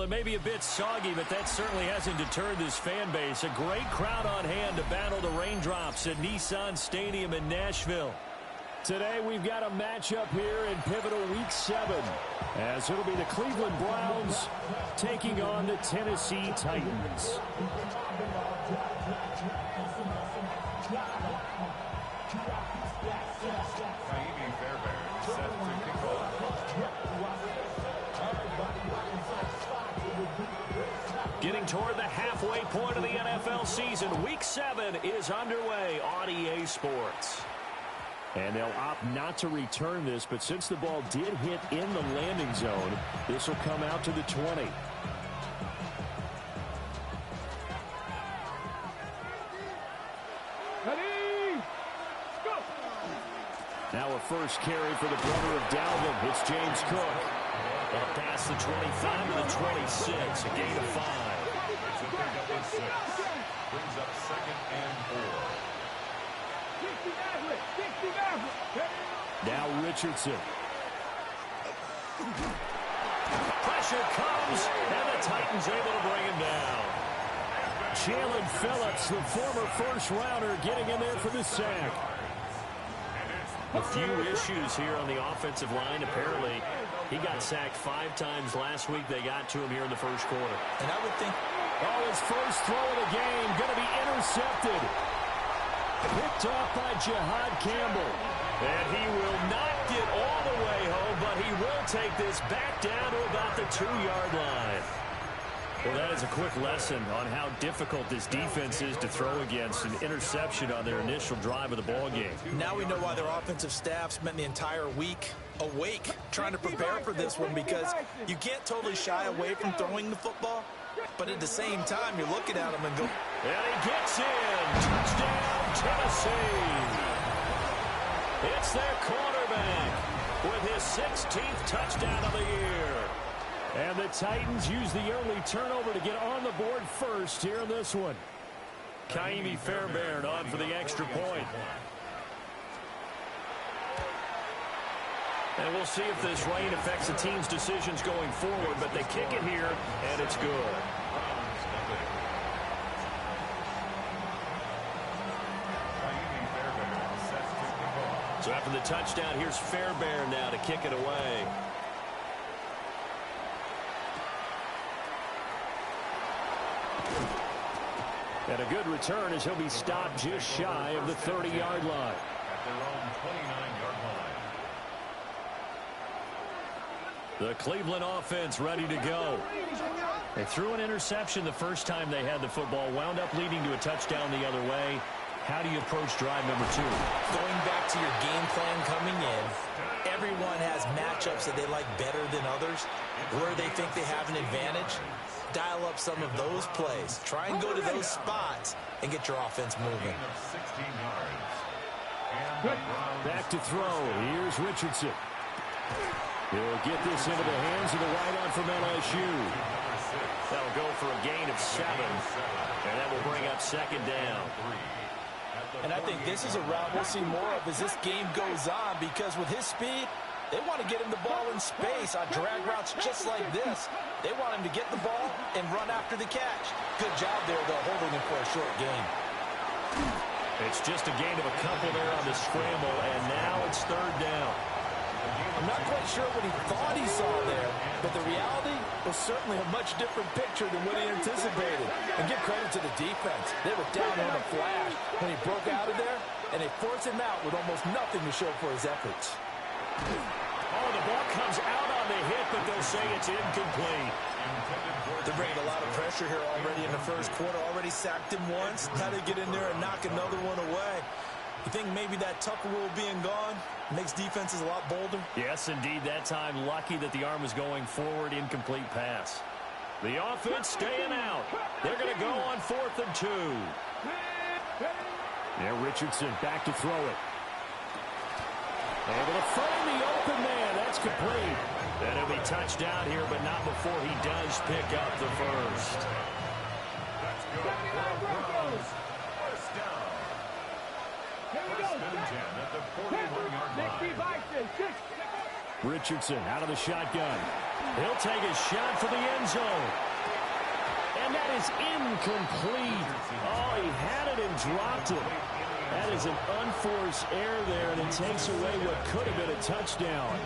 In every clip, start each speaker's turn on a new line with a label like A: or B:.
A: it may be a bit soggy, but that certainly hasn't deterred this fan base. A great crowd on hand to battle the raindrops at Nissan Stadium in Nashville. Today we've got a matchup here in pivotal Week 7, as it'll be the Cleveland Browns taking on the Tennessee Titans. Getting toward the halfway point of the NFL season, Week 7 is underway on EA Sports. And they'll opt not to return this, but since the ball did hit in the landing zone, this will come out to the 20.
B: Ready? Go!
A: Now a first carry for the brother of Dalvin. It's James Cook. Up past the 25 to the 26, a gain of 5.
C: It's a big up of 6. Brings up 2nd and 4.
A: Now Richardson. Pressure comes, and the Titans able to bring him down. Jalen Phillips, the former first-rounder, getting in there for the sack. A few issues here on the offensive line. Apparently, he got sacked 5 times last week. They got to him here in the first quarter.
D: And I would think,
A: his first throw of the game going to be intercepted. Picked off by Jihad Campbell. And he will not get all the way home, but he will take this back down to about the 2-yard line. Well, that is a quick lesson on how difficult this defense is to throw against. An interception on their initial drive of the ballgame.
D: Now we know why their offensive staff spent the entire week awake trying to prepare for this one, because you can't totally shy away from throwing the football, but at the same time, you're looking at him and go,
A: and he gets in. Touchdown, Tennessee. It's their quarterback with his 16th touchdown of the year. And the Titans use the early turnover to get on the board first here in this one. Kaimi Fairbairn on for the extra point. And we'll see if this rain affects the team's decisions going forward, but they kick it here, and it's good. So after the touchdown, here's Fairbairn now to kick it away. And a good return as he'll be stopped just shy of the 30-yard line.
C: At their own 29-yard line.
A: The Cleveland offense ready to go. They threw an interception the first time they had the football, wound up leading to a touchdown the other way. How do you approach drive number 2?
D: Going back to your game plan coming in, everyone has matchups that they like better than others, where they think they have an advantage. Dial up some of those plays. Try and go to those spots and get your offense moving.
C: 16 yards. And
A: back to throw. Here's Richardson. He'll get this into the hands of the wideout from LSU. That'll go for a gain of 7. And that will bring up 2nd down.
D: And I think this is a route we'll see more of as this game goes on, because with his speed, they want to get him the ball in space on drag routes just like this. They want him to get the ball and run after the catch. Good job there, though, holding him for a short gain.
A: It's just a gain of a couple there on the scramble, and now it's 3rd down.
D: I'm not quite sure what he thought he saw there, but the reality was certainly a much different picture than what he anticipated. And give credit to the defense. They were down on a flash when he broke out of there, and they forced him out with almost nothing to show for his efforts.
A: Oh, the ball comes out on the hit, but they'll say it's incomplete.
D: They're bringing a lot of pressure here already in the first quarter. Already sacked him once. How to get in there and knock another one away. You think maybe that Tucker rule being gone makes defenses a lot bolder?
A: Yes, indeed. That time, lucky that the arm was going forward. Incomplete pass. The offense staying out. They're going to go on 4th and 2. Now Richardson back to throw it. Able to find the open man. That's complete. And he'll be touched down here, but not before he does pick up the first.
C: That's good. First down. First and 10 at the 41-yard line.
A: Richardson out of the shotgun. He'll take a shot for the end zone. And that is incomplete. Oh, he had it and dropped it. That is an unforced error there, and it takes away what could have been a touchdown.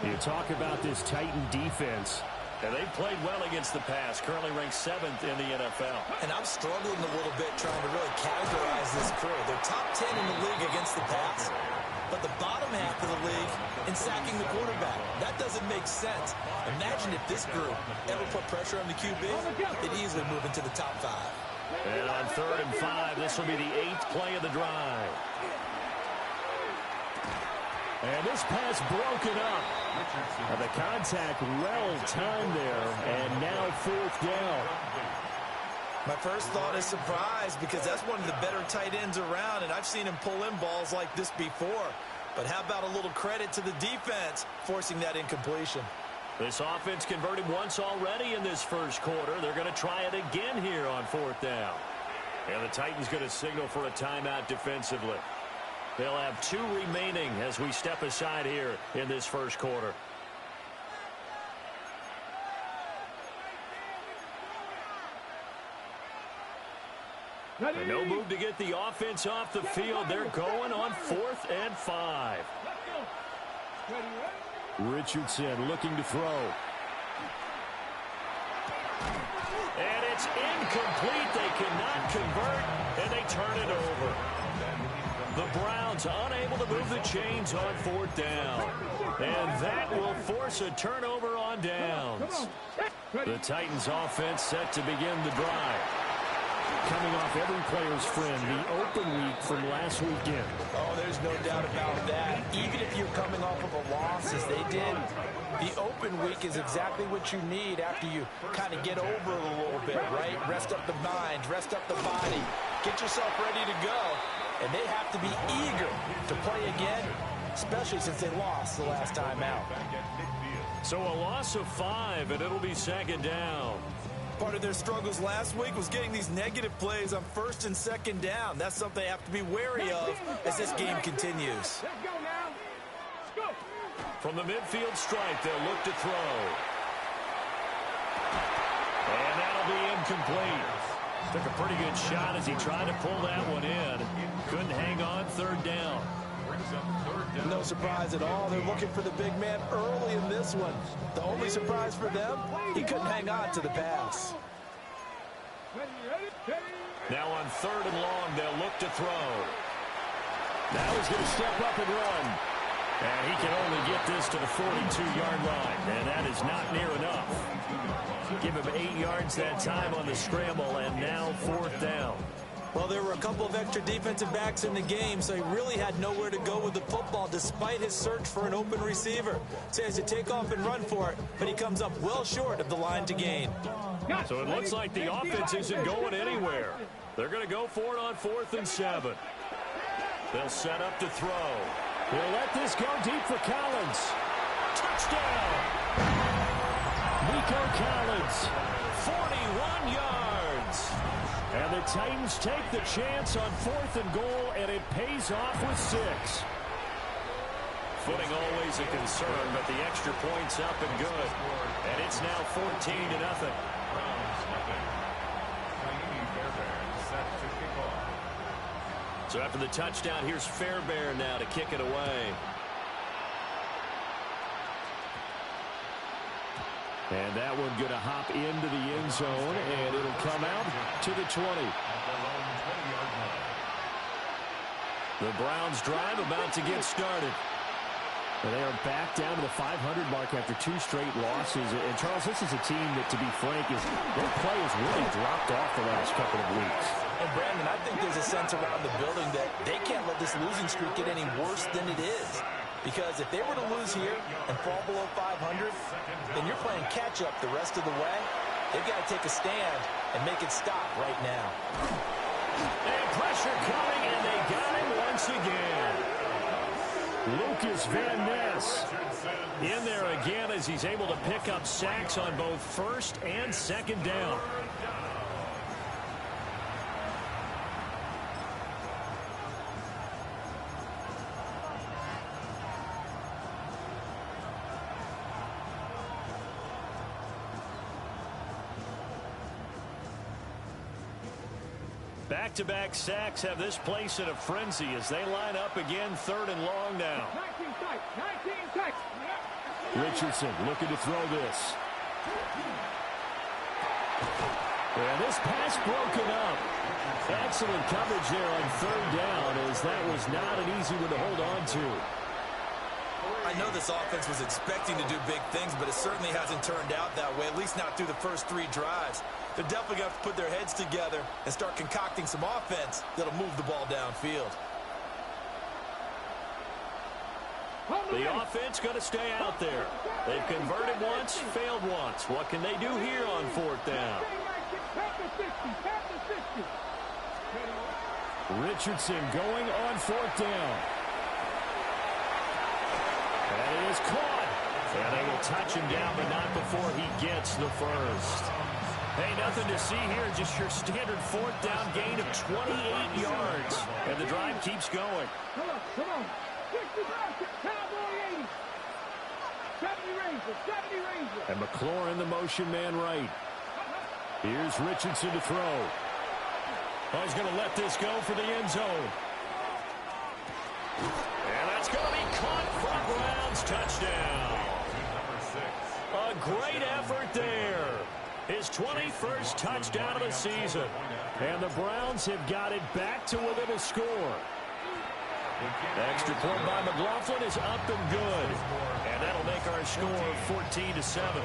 A: You talk about this Titan defense. And they played well against the pass, currently ranked 7th in the NFL.
D: And I'm struggling a little bit trying to really categorize this crew. They're top 10 in the league against the pass, but the bottom half of the league in sacking the quarterback. That doesn't make sense. Imagine if this group ever put pressure on the QB, they'd easily move into the top 5.
A: And on 3rd and 5, this will be the 8th play of the drive. And this pass broken up. The contact well timed there, and now 4th down.
D: My first thought is surprise, because that's one of the better tight ends around, and I've seen him pull in balls like this before. But how about a little credit to the defense forcing that incompletion?
A: This offense converted once already in this first quarter. They're going to try it again here on 4th down. And the Titans going to signal for a timeout defensively. They'll have 2 remaining as we step aside here in this first quarter. And no move to get the offense off the field. They're going on 4th and 5. Richardson looking to throw. And it's incomplete. They cannot convert, and they turn it over. The Browns unable to move the chains on 4th down. And that will force a turnover on downs. The Titans offense set to begin the drive. Coming off every player's friend, the open week from last weekend.
D: Oh, there's no doubt about that. Even if you're coming off of a loss, as they did, the open week is exactly what you need after you kind of get over it a little bit, right? Rest up the mind, rest up the body, get yourself ready to go. And they have to be eager to play again, especially since they lost the last time out.
A: So a loss of 5, and it'll be 2nd down.
D: Part of their struggles last week was getting these negative plays on 1st and 2nd down. That's something they have to be wary of as this game continues.
B: Let's go now. Let's go.
A: From the midfield stripe, they'll look to throw. And that'll be incomplete. Took a pretty good shot as he tried to pull that one in. Couldn't hang on 3rd down.
D: No surprise at all. They're looking for the big man early in this one. The only surprise for them, he couldn't hang on to the pass.
A: Now on 3rd and long, they'll look to throw. Now he's going to step up and run. And he can only get this to the 42-yard line. And that is not near enough. Give him 8 yards that time on the scramble, and now 4th down.
D: Well, there were a couple of extra defensive backs in the game, so he really had nowhere to go with the football despite his search for an open receiver. So he has to take off and run for it, but he comes up well short of the line to gain.
A: So it looks like the offense isn't going anywhere. They're going to go for it on 4th and 7. They'll set up to throw. He'll let this go deep for Collins. Touchdown! Nico Collins, 41 yards. And the Titans take the chance on 4th and goal, and it pays off with 6. Footing always a concern, but the extra point's up and good. And it's now 14-0. So after the touchdown, here's Fairbairn now to kick it away. And that one going to hop into the end zone, and it'll come out to the 20. The Browns drive about to get started. And they are back down to the 500 mark after 2 straight losses. And, Charles, this is a team that, to be frank, their play has really dropped off the last couple of weeks.
D: And, Brandon, I think there's a sense around the building that they can't let this losing streak get any worse than it is. Because if they were to lose here and fall below 500, then you're playing catch-up the rest of the way. They've got to take a stand and make it stop right now.
A: And pressure coming, and they got him once again. Lucas Van Ness in there again as he's able to pick up sacks on both 1st and 2nd down. Back-to-back sacks have this place in a frenzy as they line up again, 3rd and long now.
B: 19 sacks.
A: Richardson looking to throw this. And this pass broken up. Excellent coverage there on 3rd down, as that was not an easy one to hold on to.
D: I know this offense was expecting to do big things, but it certainly hasn't turned out that way, at least not through the first 3 drives. They're definitely going to have to put their heads together and start concocting some offense that'll move the ball downfield.
A: The offense going to stay out there. They've converted once, failed once. What can they do here on 4th down? Richardson going on 4th down. And it is caught. And they will touch him down, but not before he gets the first. Hey, nothing to see here. Just your standard 4th down gain of 28 yards. And the drive keeps going.
B: Come on. 60 Cowboy 80. 70 Ranger.
A: And McLaurin, the motion man right. Here's Richardson to throw. Oh, he's going to let this go for the end zone. And that's going to be caught for Browns touchdown. A great effort there. His 21st touchdown of the season. And the Browns have got it back to within a score. Extra point by McLaughlin is up and good. And that'll make our score 14-7.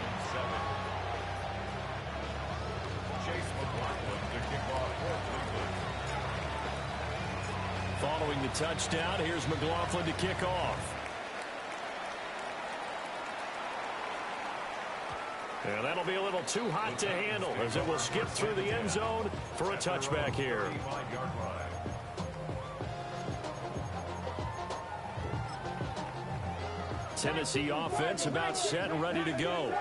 A: Following the touchdown, here's McLaughlin to kick off. And that'll be a little too hot to handle as it will skip through the end zone for a touchback here. Tennessee offense about set and ready to go.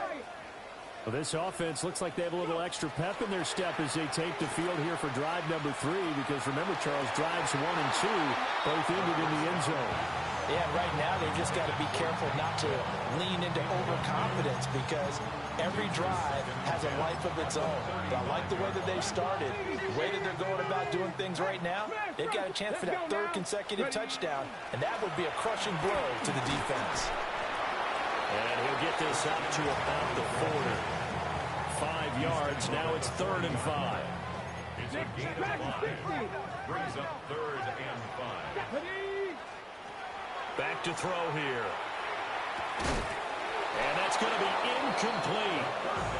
A: Well, this offense looks like they have a little extra pep in their step as they take the field here for drive number 3, because remember, Charles, drives 1 and 2 both ended in the end zone.
D: Yeah, right now they just got to be careful not to lean into overconfidence, because every drive has a life of its own. But I like the way that they've started, the way that they're going about doing things right now. They've got a chance for that 3rd consecutive touchdown, and that would be a crushing blow to the defense.
A: And he'll get this up to about the 40. 5 yards. Now it's 3rd and 5.
C: It's a gain of 5. Brings up 3rd and 5.
A: Back to throw here. And that's going to be incomplete.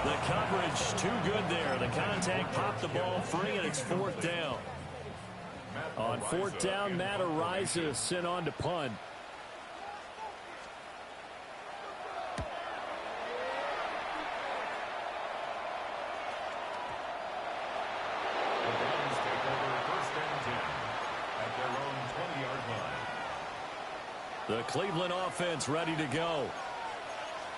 A: The coverage too good there. The contact popped the ball free, and it's 4th down. On 4th down, Matt Araiza sent on to punt. The Cleveland offense ready to go.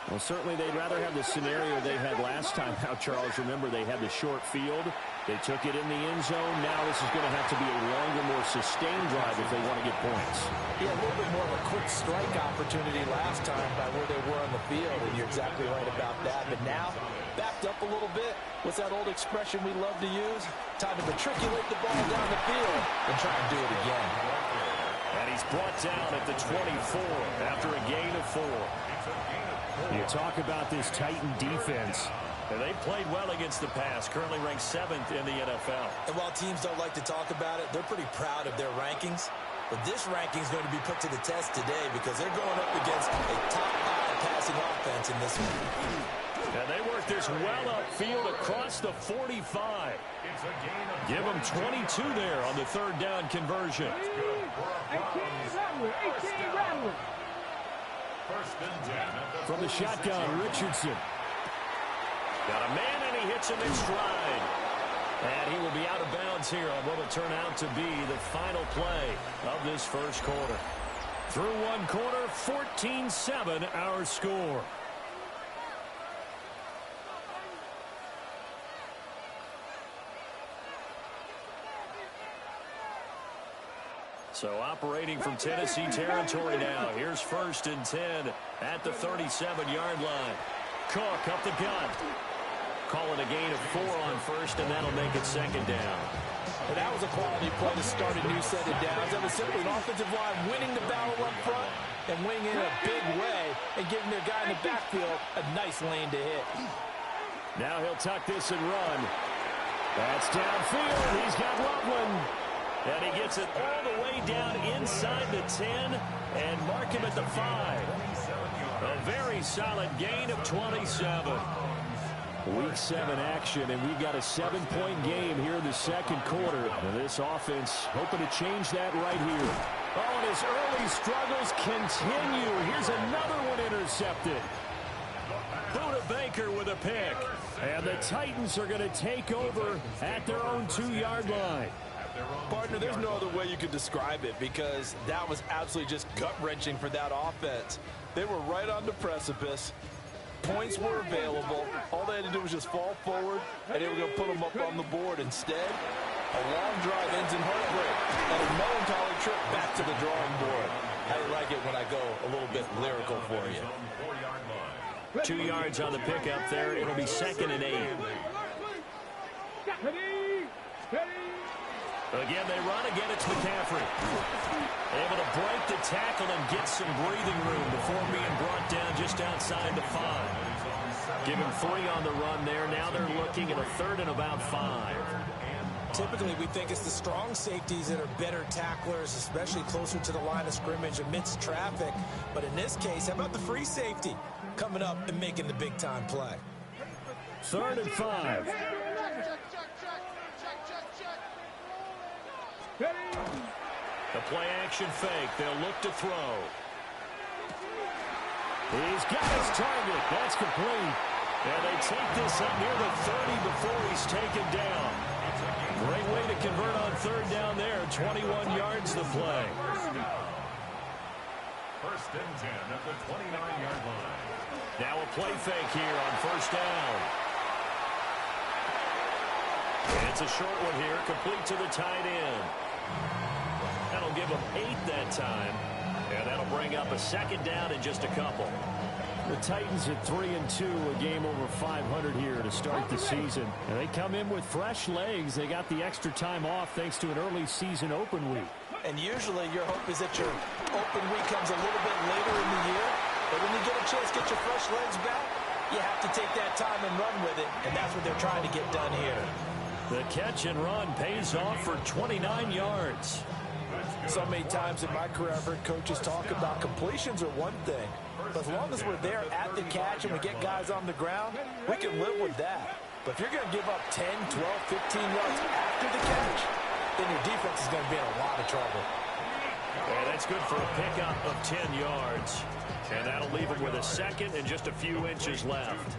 A: Well, certainly they'd rather have the scenario they had last time. Now, Charles, remember, they had the short field. They took it in the end zone. Now this is going to have to be a longer, more sustained drive if they want to get points.
D: Yeah, a little bit more of a quick strike opportunity last time by where they were on the field, and you're exactly right about that. But now, backed up a little bit. What's that old expression we love to use? Time to matriculate the ball down the field and try and do it again.
A: And he's brought down at the 24 after a gain of 4. You talk about this Titan defense. And they played well against the pass, currently ranked 7th in the NFL.
D: And while teams don't like to talk about it, they're pretty proud of their rankings. But this ranking is going to be put to the test today because they're going up against a top-5 passing offense in this one.
A: And they work this well upfield across the 45. Give them 22 there on the 3rd down conversion.
B: 18 Rattler.
A: From the shotgun, Richardson. Got a man, and he hits him in stride. And he will be out of bounds here on what will turn out to be the final play of this first quarter. Through one quarter, 14-7 our score. So operating from Tennessee territory now. Here's 1st and 10 at the 37-yard line. Cook up the gut. Call it a gain of 4 on 1st, and that'll make it 2nd down.
D: And that was a quality play to start a new set of downs. That was simply an offensive line winning the battle up front and winning in a big way and giving their guy in the backfield a nice lane to hit.
A: Now he'll tuck this and run. That's downfield. He's got Loveland. And he gets it all the way down inside the 10 and mark him at the 5. A very solid gain of 27. Week 7 action, and we've got a 7-point game here in the second quarter. And this offense hoping to change that right here. Oh, and his early struggles continue. Here's another one intercepted. Buda Baker with a pick. And the Titans are going to take over at their own 2-yard line.
D: Partner, there's no other way you could describe it because that was absolutely just gut-wrenching for that offense. They were right on the precipice. Points were available. All they had to do was just fall forward, and they were going to put them up on the board. Instead, a long drive ends in heartbreak and a melancholy trip back to the drawing board. How do you like it when I go a little bit lyrical for you?
A: 2 yards on the pickup there. It'll be 2nd and 8. Again, they run. Again, it's McCaffrey. Able to break the tackle and get some breathing room before being brought down just outside the 5. Give him 3 on the run there. Now they're looking at a 3rd and about 5.
E: Typically, we think it's the strong safeties that are better tacklers, especially closer to the line of scrimmage amidst traffic. But in this case, how about the free safety coming up and making the big-time play?
A: 3rd and 5. The play-action fake. They'll look to throw. He's got his target. That's complete. And they take this up near the 30 before he's taken down. Great way to convert on 3rd down there. 21 yards to play.
C: 1st and 10 at the 29-yard line.
A: Now a play fake here on 1st down. It's a short one here, complete to the tight end. That'll give them 8 that time, and that'll bring up a 2nd down in just a couple. The Titans at 3-2, a game over 500 here to start the season. And they come in with fresh legs. They got the extra time off thanks to an early season open week.
E: And usually your hope is that your open week comes a little bit later in the year. But when you get a chance to get your fresh legs back, you have to take that time and run with it. And that's what they're trying to get done here.
A: The catch and run pays off for 29 yards.
D: So many times in my career, I've heard coaches talk about completions are one thing. But as long as we're there at the catch and we get guys on the ground, we can live with that. But if you're going to give up 10, 12, 15 yards after the catch, then your defense is going to be in a lot of trouble.
A: Yeah, that's good for a pickup of 10 yards. And that'll leave him with a 2nd and just a few inches left.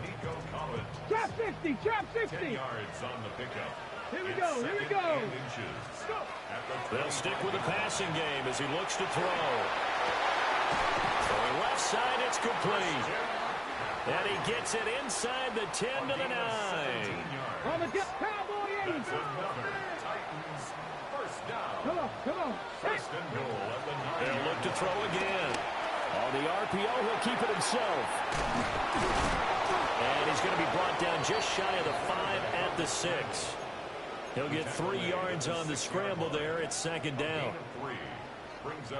B: Trap 50, trap 50.
C: 10 yards on the pickup.
B: Here we go, here we go.
A: They'll stick with the passing game as he looks to throw. Throwing left side, it's complete. And he gets it inside the 10 to the 9.
B: On the Cowboy 80.
C: That's another Titans 1st down.
B: Come on, come on.
C: 1st and goal at the 9.
A: They'll look to throw again. On the RPO, he'll keep it himself. And he's going to be brought down just shy of the 5 at the 6. He'll get 3 yards on the scramble there. It's 2nd down.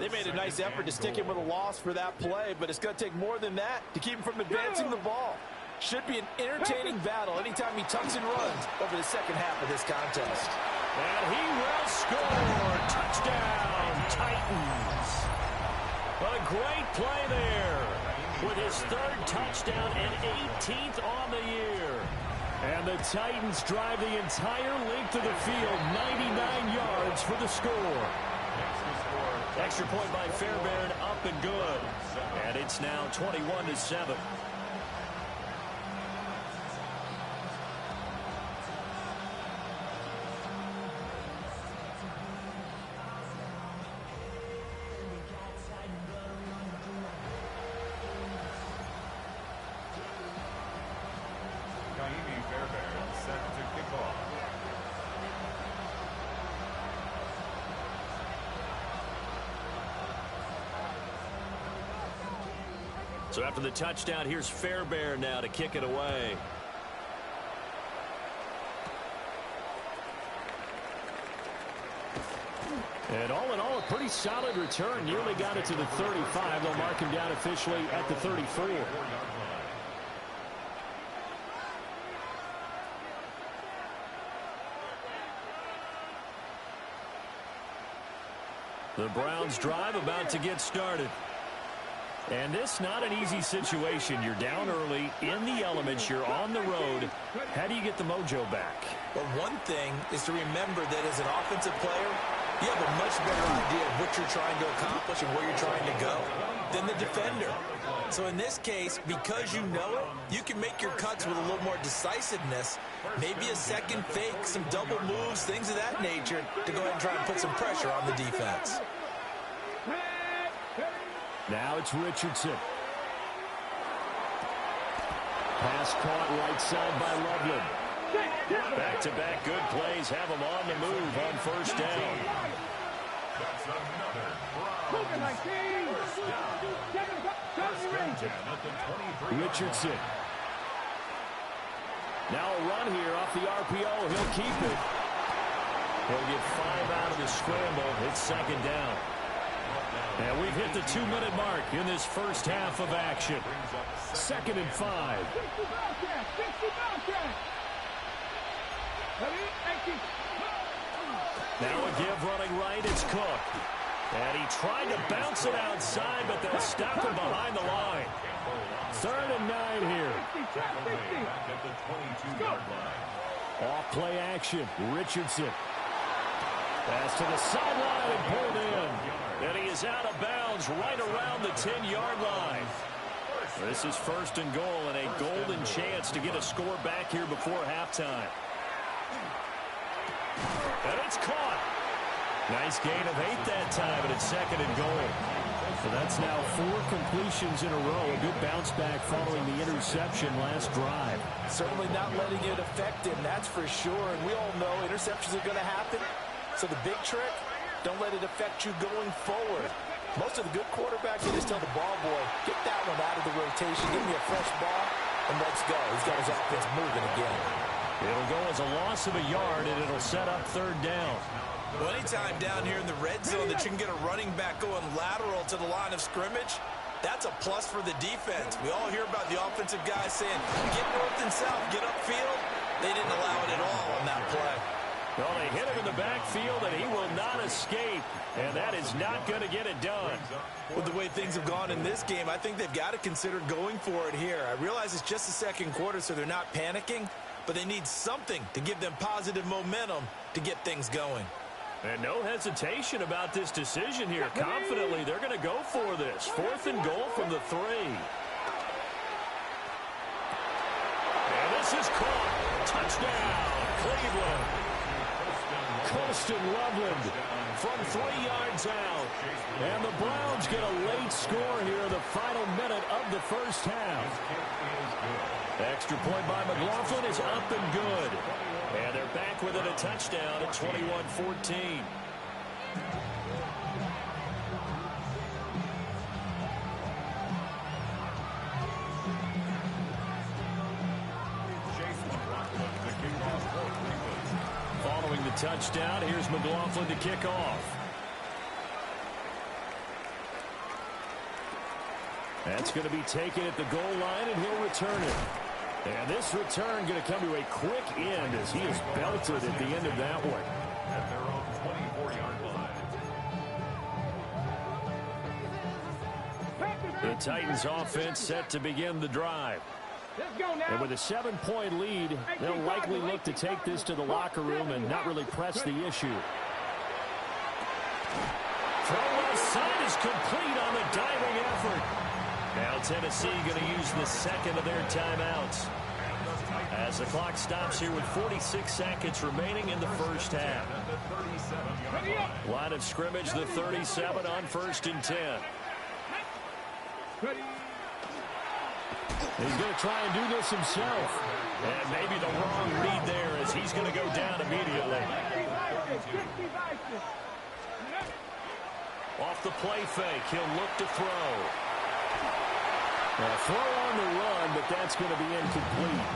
D: They made a nice effort to stick him with a loss for that play, but it's going to take more than that to keep him from advancing the ball. Should be an entertaining battle anytime he tucks and runs over the second half of this contest.
A: And he will score. Touchdown, Titans. A great play there with his 3rd touchdown and 18th on the year. And the Titans drive the entire length of the field, 99 yards for the score. Extra point by Fairbairn, up and good. And it's now 21-7.
C: Kaimi Fairbairn set to kick off.
A: So after the touchdown, here's Fairbairn now to kick it away. And all in all, a pretty solid return. Nearly got it to the 35. They'll mark him down officially at the 34. The Browns drive about to get started. And this not an easy situation. You're down early, in the elements, you're on the road. How do you get the mojo back?
E: Well, one thing is to remember that as an offensive player, you have a much better idea of what you're trying to accomplish and where you're trying to go than the defender. So in this case, because you know it, you can make your cuts with a little more decisiveness, maybe a second fake, some double moves, things of that nature, to go ahead and try and put some pressure on the defense.
A: Now it's Richardson. Pass caught right side by Loveland. Back-to-back good plays have him on the move on first down.
C: That's another Browns first down at the 23.
A: Richardson. Now a run here off the RPO. He'll keep it. He'll get 5 out of the scramble. It's second down. And we've hit the 2-minute mark in this first half of action. 2nd and 5. Now a give running right. It's Cook. And he tried to bounce it outside, but they'll stop him behind the line. 3rd and 9 here.
C: Back at the 22-yard line.
A: Off play action. Richardson. Pass to the sideline and pulled in. And he is out of bounds right around the 10-yard line. This is 1st and goal and a golden chance to get a score back here before halftime. And it's caught. Nice gain of 8 that time, and it's 2nd and goal. So that's now 4 completions in a row. A good bounce back following the interception last drive.
D: Certainly not letting it affect him, that's for sure. And we all know interceptions are going to happen. So the big trick, don't let it affect you going forward. Most of the good quarterbacks, they just tell the ball boy, get that one out of the rotation, give me a fresh ball, and let's go. He's got his offense moving again.
A: It'll go as a loss of a yard, and it'll set up 3rd down.
E: Well, anytime down here in the red zone that you can get a running back going lateral to the line of scrimmage, that's a plus for the defense. We all hear about the offensive guys saying, get north and south, get upfield. They didn't allow it at all on that play.
A: Well, they hit him in the backfield, and he will not escape. And that is not going to get it done.
E: With the way things have gone in this game, I think they've got to consider going for it here. I realize it's just the second quarter, so they're not panicking, but they need something to give them positive momentum to get things going.
A: And no hesitation about this decision here. Confidently, they're going to go for this. 4th and goal from the 3. And this is caught. Touchdown, Cleveland. Colston Loveland from 3 yards out. And the Browns get a late score here in the final minute of the first half. Extra point by McLaughlin is up and good. And they're back within a touchdown at 21-14. Following the touchdown, here's McLaughlin to kick off. That's going to be taken at the goal line, and he'll return it. And this return going to come to a quick end as he is belted at the end of that one.
C: At their own 24-yard line.
A: The Titans offense set to begin the drive. And with a 7-point lead, they'll likely look to take this to the locker room and not really press the issue. Throw left side is complete on the diving effort. Now Tennessee going to use the second of their timeouts as the clock stops here with 46 seconds remaining in the first half. Line of scrimmage, the 37 on 1st and 10. He's going to try and do this himself. And maybe the wrong read there as he's going to go down immediately. Off the play fake, he'll look to throw. A throw on the run, but that's going to be incomplete.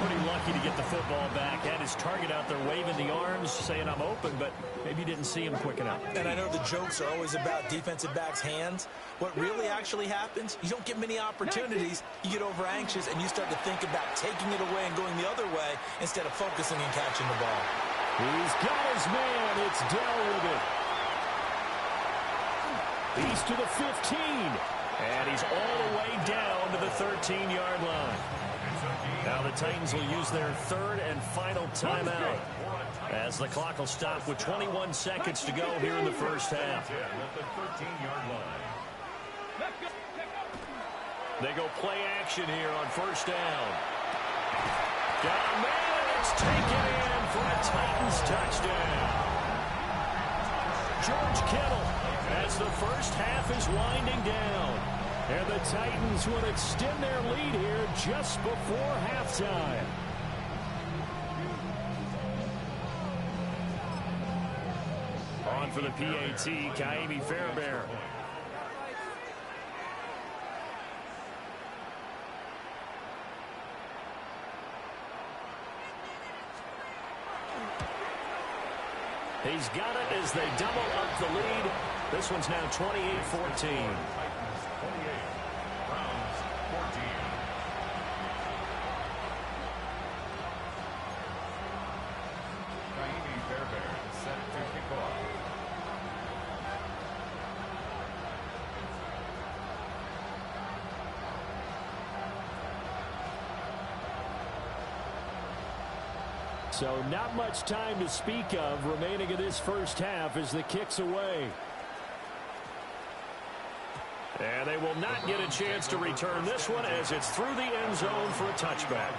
A: pretty lucky to get the football back. Had his target out there waving the arms, saying I'm open, but maybe didn't see him quick enough.
E: And I know the jokes are always about defensive backs' hands. What really actually happens, you don't get many opportunities, you get over anxious, and you start to think about taking it away and going the other way instead of focusing and catching the ball.
A: He's got his man. It's Dell with it. He's to the 15. And he's all the way down to the 13-yard line. Now the Titans will use their third and final timeout as the clock will stop with 21 seconds to go here in the first half. They go play action here on first down. Got a man, it's taken in for a Titans touchdown. George Kittle as the first half is winding down. And the Titans will extend their lead here just before halftime. On for the PAT, Ka'imi Fairbairn. He's got it as they double up the lead. This one's now 28-14. So not much time to speak of remaining in this first half as the kick's away. And they will not get a chance to return this one as it's through the end zone for a touchback.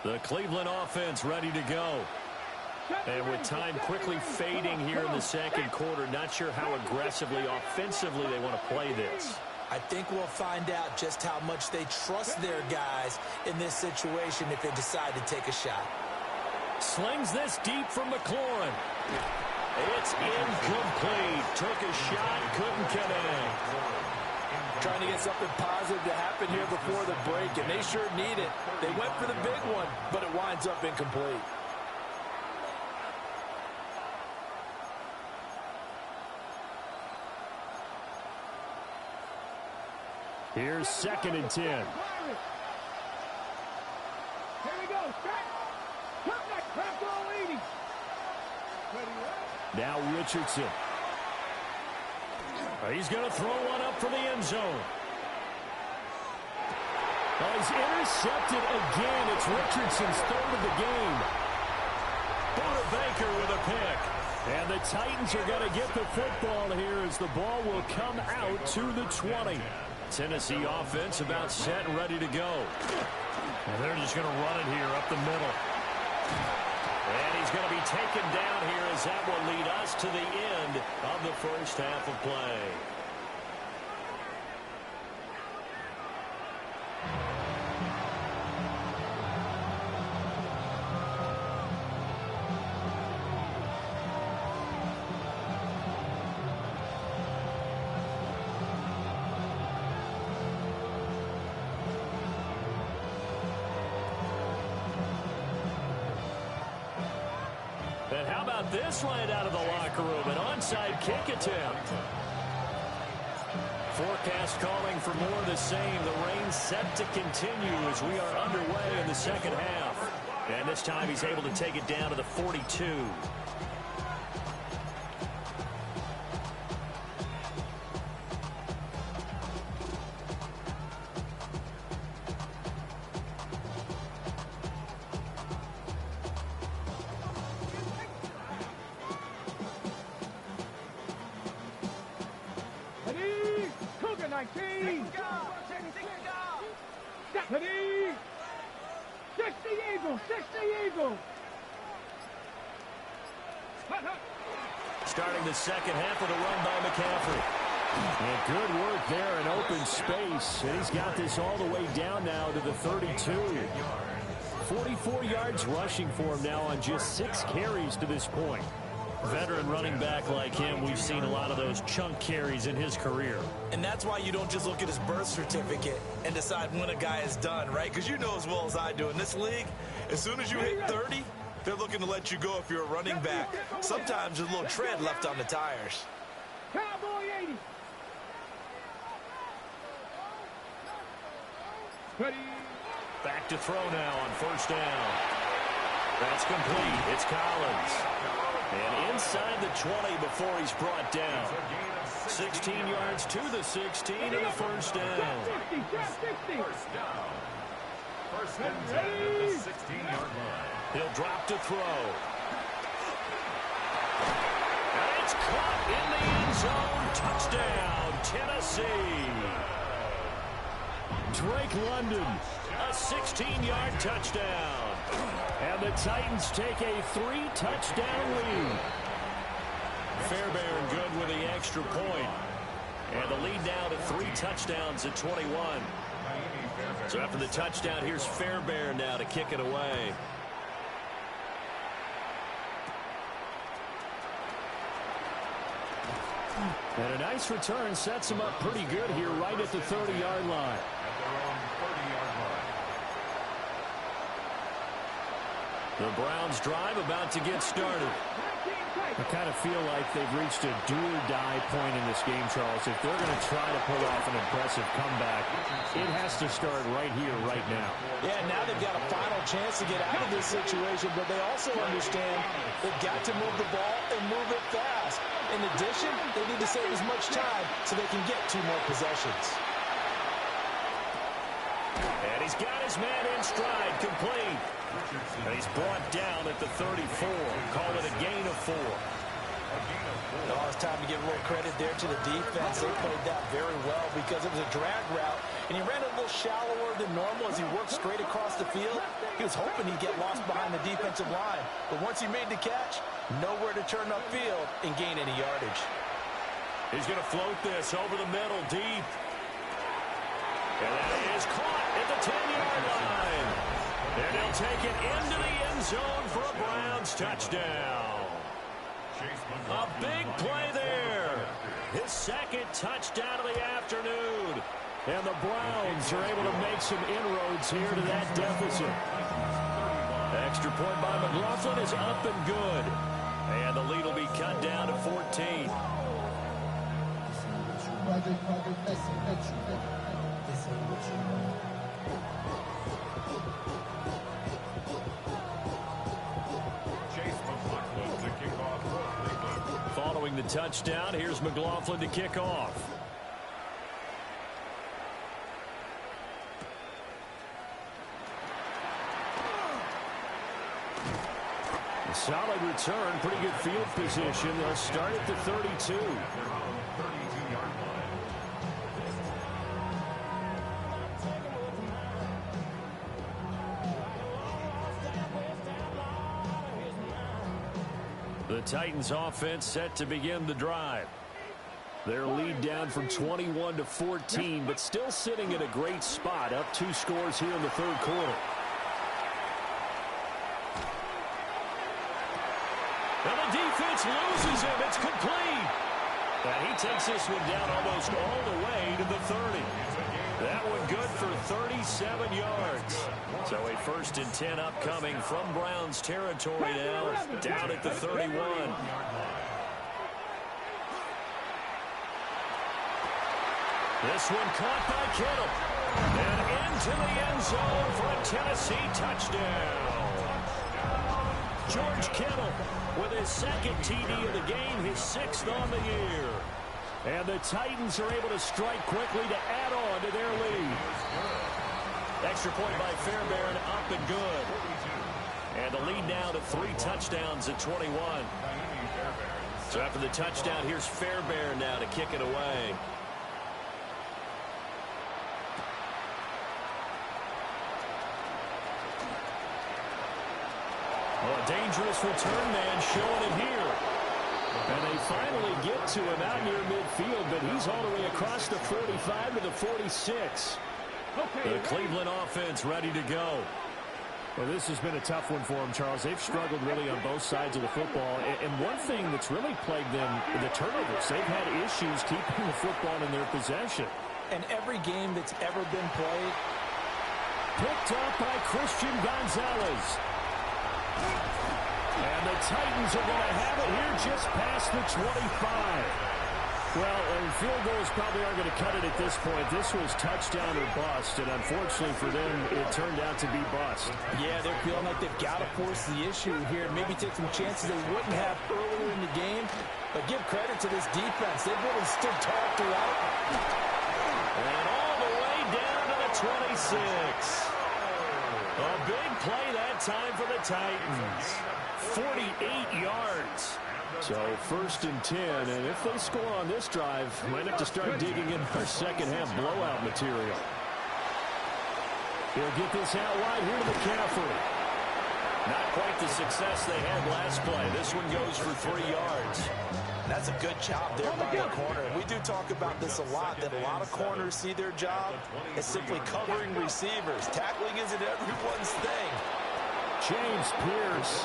A: The Cleveland offense ready to go. And with time quickly fading here in the second quarter, not sure how aggressively, offensively they want to play this.
E: I think we'll find out just how much they trust their guys in this situation if they decide to take a shot.
A: Slings this deep from McLaurin. It's incomplete. Took a shot, couldn't connect.
D: Trying to get something positive to happen here before the break, and they sure need it. They went for the big one, but it winds up incomplete.
A: Here's 2nd and 10.
B: Here we go. Crack ball 80.
A: Now Richardson. He's going to throw one up for the end zone. He's intercepted again. It's Richardson's third of the game. Buda Baker with a pick. And the Titans are going to get the football here as the ball will come out to the 20. Tennessee offense about set and ready to go. And they're just going to run it here up the middle. And he's going to be taken down here as that will lead us to the end of the first half of play. And how about this right out of the locker room? An onside kick attempt. Forecast calling for more of the same. The rain set to continue as we are underway in the second half. And this time he's able to take it down to the 42.
B: Cougar 19. Stephanie. 60 Eagles. 60 Eagles.
A: Starting the second half with a run by McCaffrey. And good work there in open space. And he's got this all the way down now to the 32. 44 yards rushing for him now on just 6 carries to this point.
F: Veteran running back like him, we've seen a lot of those chunk carries in his career.
E: And that's why you don't just look at his birth certificate and decide when a guy is done, right? Because you know as well as I do, in this league, as soon as you hit 30, they're looking to let you go if you're a running back. Sometimes there's a little tread left on the tires.
B: Cowboy 80. Ready.
A: Back to throw now on first down. That's complete. It's Collins. And inside the 20 before he's brought down. 16 yards to the 16 and the first down.
B: 60, 60.
C: First down. First and 10 at the 16-yard line.
A: He'll drop to throw. And it's caught in the end zone. Touchdown, Tennessee. Drake London, a 16-yard touchdown. And the Titans take a 3-touchdown lead. Fairbairn good with the extra point. And the lead now to 3 touchdowns at 21. So after the touchdown, here's Fairbairn now to kick it away. And a nice return sets him up pretty good here right at the 30-yard line.
C: At their own 30-yard line.
A: The Browns drive about to get started. I kind of feel like they've reached a do-or-die point in this game, Charles. If they're going to try to pull off an impressive comeback, it has to start right here, right now.
E: Yeah, now they've got a final chance to get out of this situation, but they also understand they've got to move the ball and move it fast. In addition, they need to save as much time so they can get 2 more possessions.
A: And he's got his man in stride, complete. And he's brought down at the 34. Call it a gain of 4.
E: Oh, it's time to give a little credit there to the defense. They played that very well because it was a drag route, and he ran a little shallower than normal as he worked straight across the field. He was hoping he'd get lost behind the defensive line, but once he made the catch, nowhere to turn upfield and gain any yardage.
A: He's going to float this over the middle, deep. And that is caught at the 10-yard line. And he'll take it into the end zone for a Browns touchdown. A big play there. His second touchdown of the afternoon. And the Browns are able to make some inroads here to that deficit. Extra point by McLaughlin is up and good. And the lead will be cut down to 14. Following the touchdown, here's McLaughlin to kick off. A solid return, pretty good field position. They'll start at the 32. The Titans offense set to begin the drive. Their lead down from 21 to 14, but still sitting in a great spot, up 2 scores here in the third quarter. And the defense loses him. It's complete. And he takes this one down almost all the way to the 30. That one good for 37 yards. So a 1st and 10 upcoming from Browns territory now, down at the 31. This one caught by Kittle. And into the end zone for a Tennessee touchdown. George Kittle with his 2nd TD of the game, his 6th on the year. And the Titans are able to strike quickly to add on to their lead. Extra point by Fairbairn, up and good. And the lead now to 3 touchdowns at 21. So after the touchdown, here's Fairbairn now to kick it away. Well, a dangerous return man showing it here. And they finally get to him out near midfield, but he's all the way across the 45 to the 46. The Cleveland offense ready to go.
F: Well, this has been a tough one for them, Charles. They've struggled really on both sides of the football. And one thing that's really plagued them, the turnovers. They've had issues keeping the football in their possession.
E: And every game that's ever been played.
A: Picked up by Christian Gonzalez. And the Titans are going to have it here just past the 25. Well, field goals probably aren't going to cut it at this point. This was touchdown or bust, and unfortunately for them, it turned out to be bust.
E: Yeah, they're feeling like they've got to force the issue here, maybe take some chances they wouldn't have earlier in the game. But give credit to this defense. They've really stood tall throughout.
A: And all the way down to the 26. A big play that time for the Titans. 48 yards. So 1st and 10, and if they score on this drive, might have to start digging in our second half blowout material. He'll get this out wide here to McCaffrey. Not quite the success they had last play. This one goes for 3 yards.
E: That's a good job there by the corner. We do talk about this a lot, that a lot of corners see their job as simply covering receivers. Tackling isn't everyone's thing.
A: James Pierce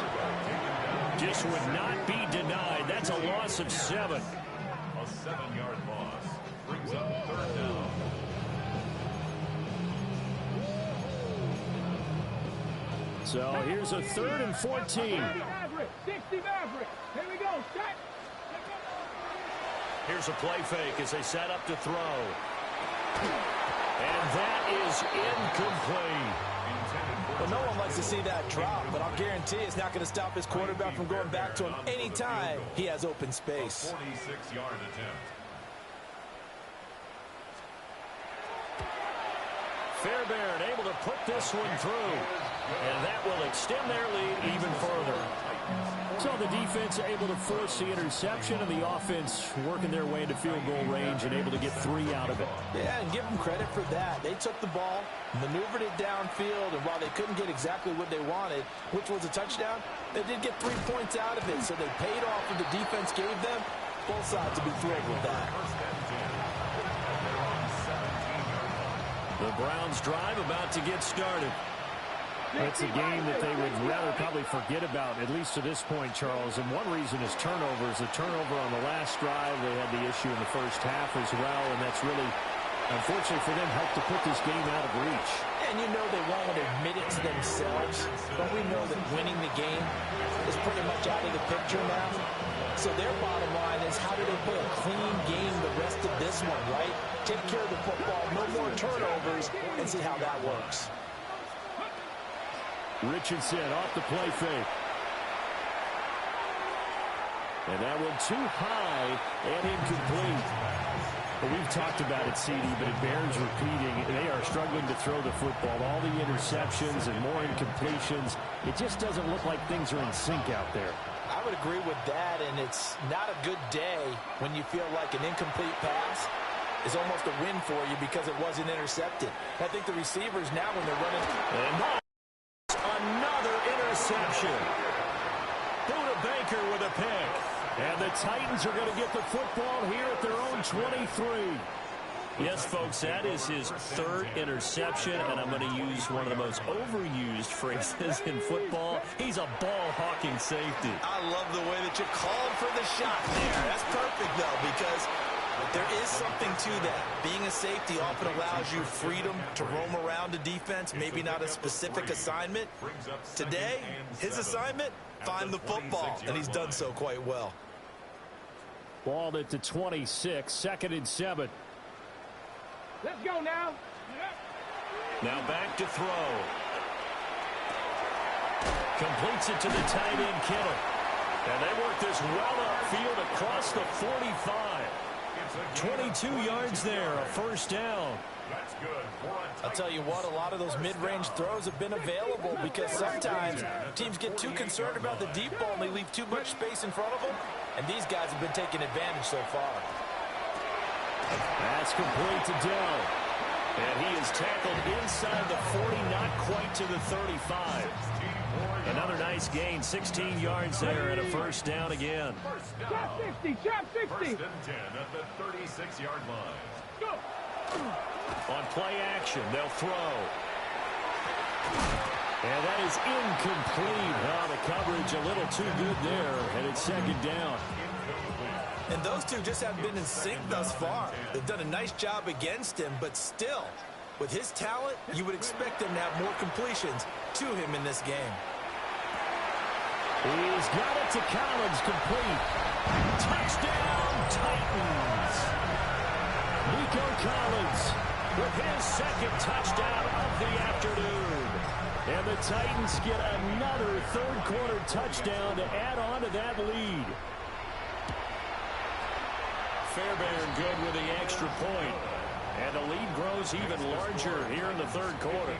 A: just would not be denied. That's a loss of 7.
C: A 7-yard loss brings up 3rd down.
A: So here's a 3rd and 14.
B: 60 Maverick. Here we go. Set.
A: Here's a play fake as they set up to throw. And that is incomplete.
E: Well, no one likes to see that drop, but I'll guarantee it's not going to stop his quarterback from going back to him anytime he has open space.
C: 46-yard attempt.
A: Fairbairn able to put this one through. And that will extend their lead even further. So the defense able to force the interception, and the offense working their way into field goal range and able to get 3 out of it.
E: Yeah, and give them credit for that. They took the ball, maneuvered it downfield, and while they couldn't get exactly what they wanted, which was a touchdown, they did get 3 points out of it. So they paid off what the defense gave them. Both sides to be thrilled with that.
A: The Browns drive about to get started. It's a game that they would rather probably forget about, at least to this point, Charles. And one reason is turnovers. The turnover on the last drive, they had the issue in the first half as well, and that's really, unfortunately for them, helped to put this game out of reach.
E: And you know they won't admit it to themselves, but we know that winning the game is pretty much out of the picture now. So their bottom line is, how do they play a clean game the rest of this one, right? Take care of the football, no more turnovers, and see how that works.
A: Richardson off the play fake. And that one too high and incomplete. Well, we've talked about it, CD, but it bears repeating. They are struggling to throw the football. All the interceptions and more incompletions. It just doesn't look like things are in sync out there.
E: I would agree with that, and it's not a good day when you feel like an incomplete pass is almost a win for you because it wasn't intercepted. I think the receivers now, when they're running...
A: And another interception. Buda Baker with a pick. And the Titans are going to get the football here at their own 23. Yes, folks, that is his 3rd interception, and I'm going to use one of the most overused phrases in football. He's a ball-hawking safety.
E: I love the way that you called for the shot there. That's perfect, though, because there is something to that. Being a safety often allows you freedom to roam around a defense, maybe not a specific assignment. Today, his assignment, find the football, and he's done so quite well.
A: Ball at the 26, 2nd and 7.
B: Let's go now.
A: Now back to throw. Completes it to the tight end, Kittle. And they work this well upfield across the 45. 22 yards there, a 1st down.
C: That's good.
E: I'll tell you what, a lot of those mid-range throws have been available because sometimes teams get too concerned about the deep ball and they leave too much space in front of them, and these guys have been taking advantage so far.
A: That's complete to Dell. And he is tackled inside the 40, not quite to the 35. Another nice gain, 16 yards there and a first down again.
B: Trap 60, trap 60.
C: First and 10 at the 36-yard line.
B: Go.
A: On play action, they'll throw. And that is incomplete. Oh, the coverage a little too good there, and it's second down.
E: And those two just haven't been in sync thus far. They've done a nice job against him, but still, with his talent, you would expect him to have more completions to him in this game.
A: He's got it to Collins, complete. Touchdown, Titans. Nico Collins with his second touchdown of the afternoon. And the Titans get another third-quarter touchdown to add on to that lead. Fairbairn good with the extra point. And the lead grows even larger here in the third quarter.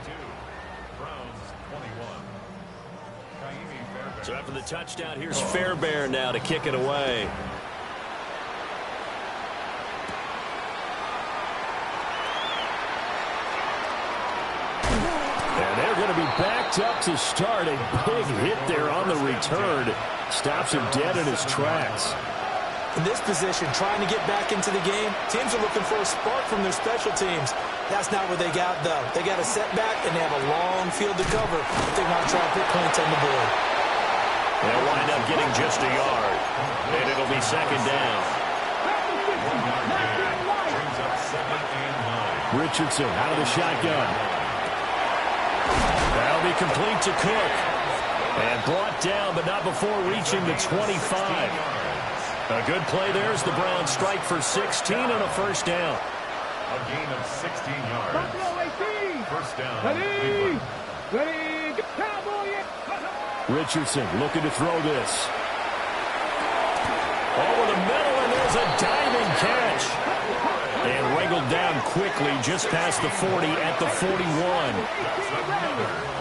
C: Browns 21.
A: So after the touchdown, here's Fairbairn now to kick it away. And they're going to be backed up to start. A big hit there on the return. Stops him dead in his tracks.
E: In this position, trying to get back into the game, teams are looking for a spark from their special teams. That's not what they got, though. They got a setback, and they have a long field to cover if they want to try to put points on the board.
A: They'll wind up getting just a yard, and it'll be second down.
C: Brings up 2nd and 9.
A: Richardson out of the shotgun. That'll be complete to Cook. And brought down, but not before reaching the 25. A good play there as the Browns strike for 16 and a first down.
C: A gain of 16 yards.
B: Buffalo 18.
C: First down.
B: Ready. Ready. Cowboy.
A: Richardson looking to throw this. Over the middle, and there's a diving catch. And wriggled down quickly just past the 40 at the 41.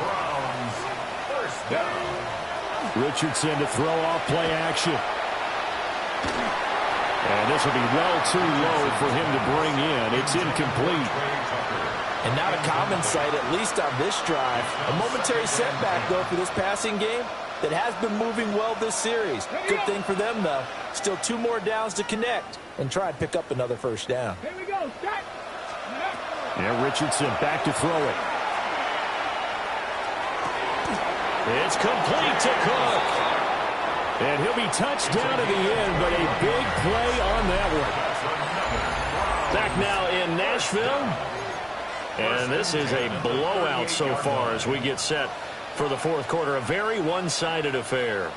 C: Browns. First down.
A: Richardson to throw off play action. And this will be well too low for him to bring in. It's incomplete.
E: And not a common sight, at least on this drive. A momentary setback, though, for this passing game that has been moving well this series. Good thing for them, though. Still 2 more downs to connect and try and pick up another first down.
B: Here we go. Start.
A: Yeah, Richardson back to throw it. It's complete to Cook. And he'll be touched down at the end, but a big play on that one. Back now in Nashville. And this is a blowout so far as we get set for the fourth quarter. A very one-sided affair.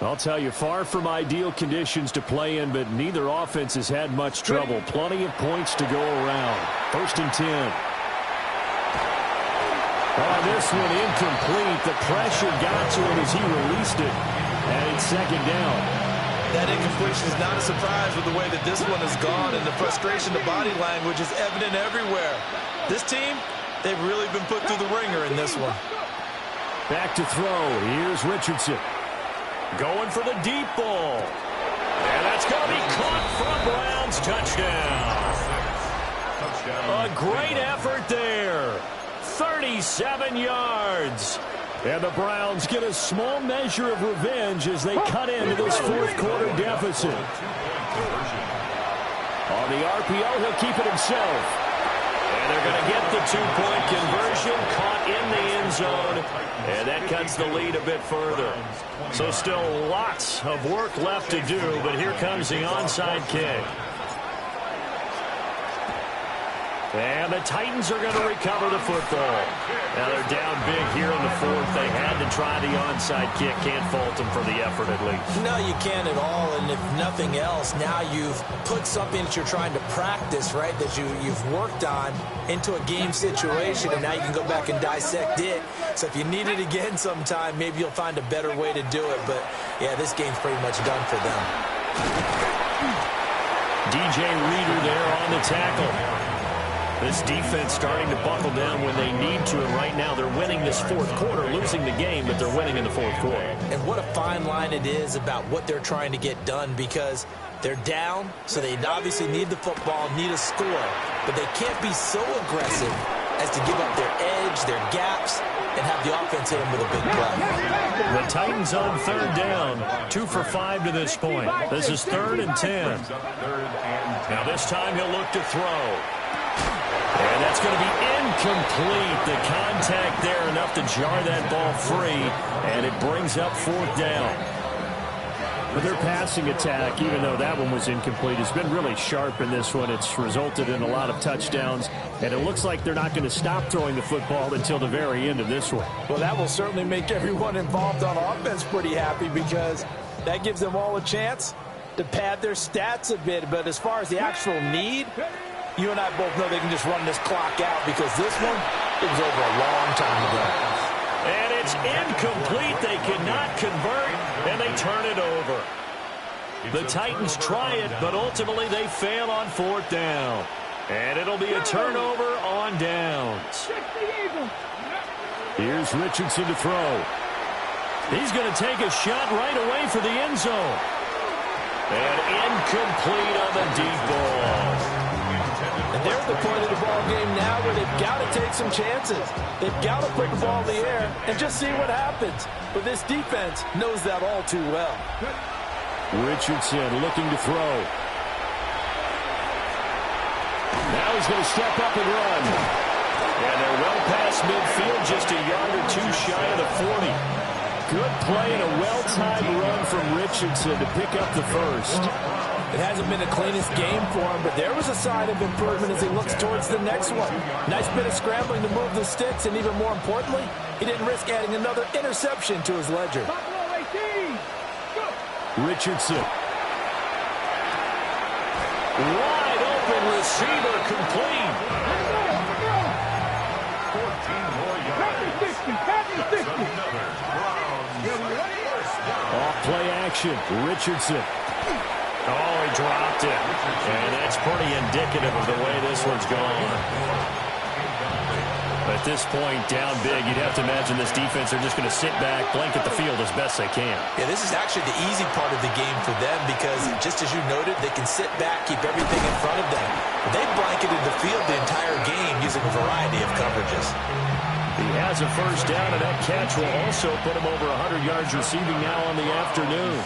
A: I'll tell you, far from ideal conditions to play in, but neither offense has had much trouble. Plenty of points to go around. First and 10. Oh, this one incomplete. The pressure got to him as he released it. And it's second down.
E: That incompletion is not a surprise with the way that this one has gone, and the frustration, the body language is evident everywhere. This team, they've really been put through the ringer in this one.
A: Back to throw. Here's Richardson. Going for the deep ball. And that's going to be caught from Browns. Touchdown. A great effort there. 37 yards. And the Browns get a small measure of revenge as they cut into this fourth quarter deficit. On the RPO, he'll keep it himself. And they're going to get the two-point conversion, caught in the end zone, and that cuts the lead a bit further. So still lots of work left to do, but here comes the onside kick. And the Titans are going to recover the football. Now they're down big here in the fourth. They had to try the onside kick. Can't fault them for the effort at least.
E: No, you can't at all. And if nothing else, now you've put something that you're trying to practice, right, that you've worked on into a game situation, and now you can go back and dissect it. So if you need it again sometime, maybe you'll find a better way to do it. But, yeah, this game's pretty much done for them.
A: DJ Reader there on the tackle.
F: This defense starting to buckle down when they need to, and right now they're winning this fourth quarter, losing the game, but they're winning in the fourth quarter.
E: And what a fine line it is about what they're trying to get done, because they're down, so they obviously need the football, need a score, but they can't be so aggressive as to give up their edge, their gaps, and have the offense hit them with a big play.
F: The Titans on third down, 2 for 5 to this point. This is 3rd and 10. Now this time he'll look to throw. And that's going to be incomplete. The contact there enough to jar that ball free, and it brings up 4th down. But their passing attack, even though that one was incomplete, has been really sharp in this one. It's resulted in a lot of touchdowns, and it looks like they're not going to stop throwing the football until the very end of this one.
D: Well, that will certainly make everyone involved on offense pretty happy, because that gives them all a chance to pad their stats a bit. But as far as the actual need, you and I both know they can just run this clock out, because this one, it was over a long time ago.
F: And it's incomplete. They cannot convert, and they turn it over. The Titans try it, but ultimately they fail on 4th down. And it'll be a turnover on downs. Here's Richardson to throw. He's going to take a shot right away for the end zone. And incomplete on the deep ball.
D: And they're at the point of the ball game now where they've got to take some chances. They've got to put the ball in the air and just see what happens. But this defense knows that all too well.
F: Richardson looking to throw. Now he's going to step up and run. And they're well past midfield, just a yard or two shy of the 40. Good play and a well-timed run from Richardson to pick up the first.
D: It hasn't been the cleanest game for him, but there was a sign of improvement as he looks towards the next one. Nice bit of scrambling to move the sticks, and even more importantly, he didn't risk adding another interception to his ledger.
F: Richardson. Wide open receiver, complete.
C: 14 more yards.
F: Off play action, Richardson. Oh, he dropped it. And that's pretty indicative of the way this one's gone. At this point, down big, you'd have to imagine this defense are just going to sit back, blanket the field as best they can.
E: Yeah, this is actually the easy part of the game for them, because just as you noted, they can sit back, keep everything in front of them. But they blanketed the field the entire game using a variety of coverages.
F: He has a first down, and that catch will also put him over 100 yards receiving now on the afternoon.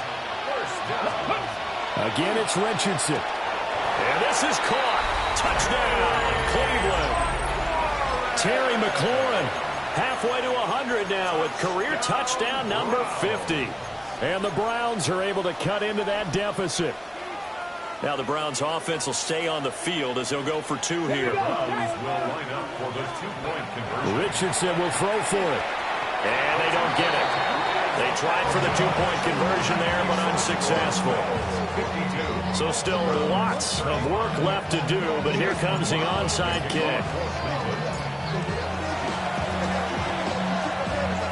F: Again, it's Richardson. And this is caught. Touchdown, Cleveland. Terry McLaurin halfway to 100 now with career touchdown number 50. And the Browns are able to cut into that deficit. Now the Browns offense will stay on the field as they'll go for 2 here. Richardson will throw for it. And they don't get it. They tried for the 2-point conversion there, but unsuccessful. So still lots of work left to do, but here comes the onside kick.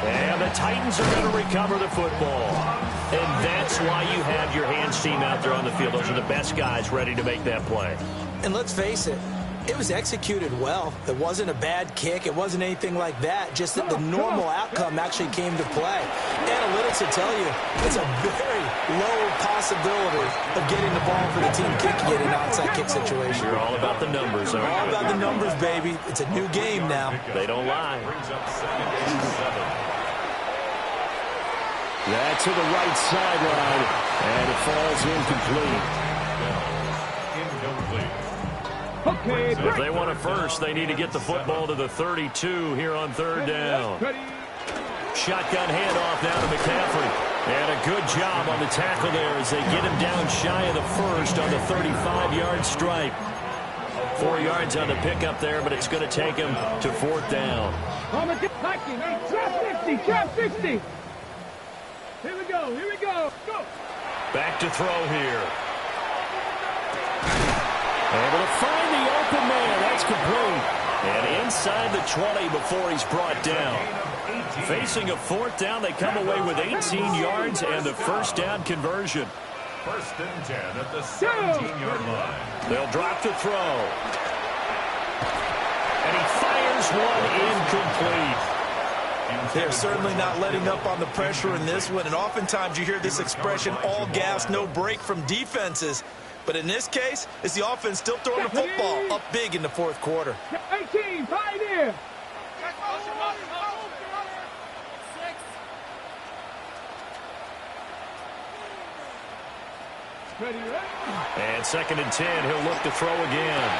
F: And the Titans are going to recover the football. And that's why you have your hands team out there on the field. Those are the best guys ready to make that play.
E: And let's face it, it was executed well. It wasn't a bad kick. It wasn't anything like that. Just that the normal outcome actually came to play. Analytics will tell you it's a very low possibility of getting the ball for the team kicking it in an onside kick situation.
F: You're all about the numbers.
E: You're all about the numbers, baby. It's a new game now.
F: They don't lie. That's to the right sideline, and it falls incomplete.
B: Okay,
F: So if they want a first, they need to get the football to the 32 here on 3rd down. Shotgun handoff now to McCaffrey. And a good job on the tackle there as they get him down shy of the first on the 35-yard stripe. 4 yards on the pickup there, but it's going to take him to 4th down.
B: Trap 50. Here we go. Go.
F: Back to throw here. Able to find the open man. That's complete. And inside the 20 before he's brought down. Facing a 4th down, they come away with 18 yards and the first down conversion.
C: 1st and 10 at the 17-yard line.
F: They'll drop to throw. And he fires one incomplete.
E: They're certainly not letting up on the pressure in this one, and oftentimes you hear this expression, all gas, no break from defenses. But in this case, it's the offense still throwing the football up big in the fourth quarter.
B: 18, pioneer.
F: And 2nd and 10, he'll look to throw again.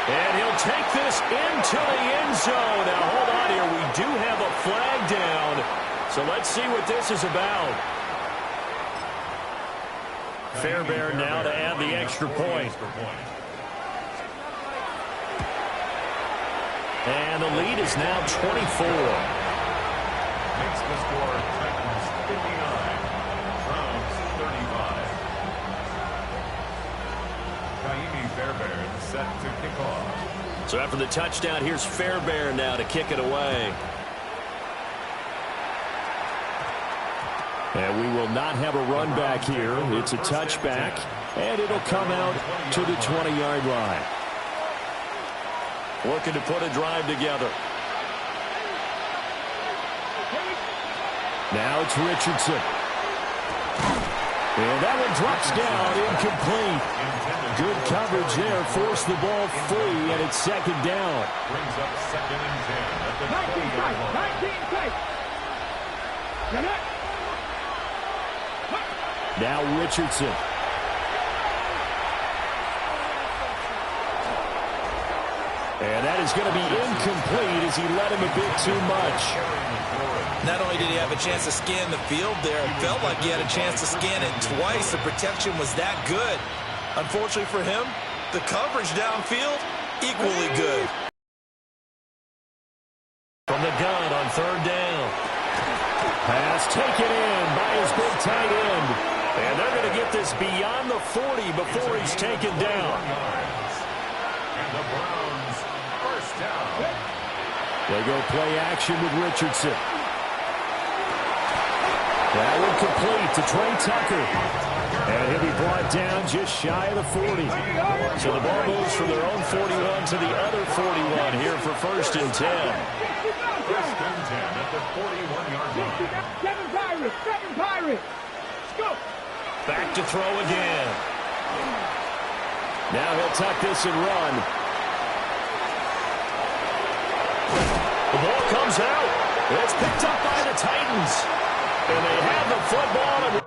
F: And he'll take this into the end zone. Now, hold on here. We do have a flag down. So let's see what this is about. Fairbairn now to add the extra point. And the lead is now 24.
C: Makes the score Titans 59, Browns 35. Kaimi Fairbairn set to kick off.
F: So after the touchdown, here's Fairbairn now to kick it away. And we will not have a run back here. It's a touchback, and it'll come out to the 20-yard line. Looking to put a drive together. Now it's Richardson. And that one drops down, incomplete. Good coverage there, forced the ball free, and it's 2nd down.
C: Brings up 2nd and 10 at the 20-yard line.
F: Now Richardson. And that is going to be incomplete as he led him a bit too much.
E: Not only did he have a chance to scan the field there, it felt like he had a chance to scan it twice. The protection was that good. Unfortunately for him, the coverage downfield, equally good.
F: From the gun on 3rd down. Pass taken in by his big tight end. And they're going to get this beyond the 40 before he's taken down.
C: And the Browns first down.
F: They go play action with Richardson. That one complete to Trey Tucker. And he'll be brought down just shy of the 40. So the ball moves from their own 41 to the other 41 here for 1st and 10.
C: 1st and 10 at the 41-yard line.
B: 7 Pirates. Let's go.
F: Back to throw again. Now he'll tuck this and run. The ball comes out. It's picked up by the Titans. And they have the football. And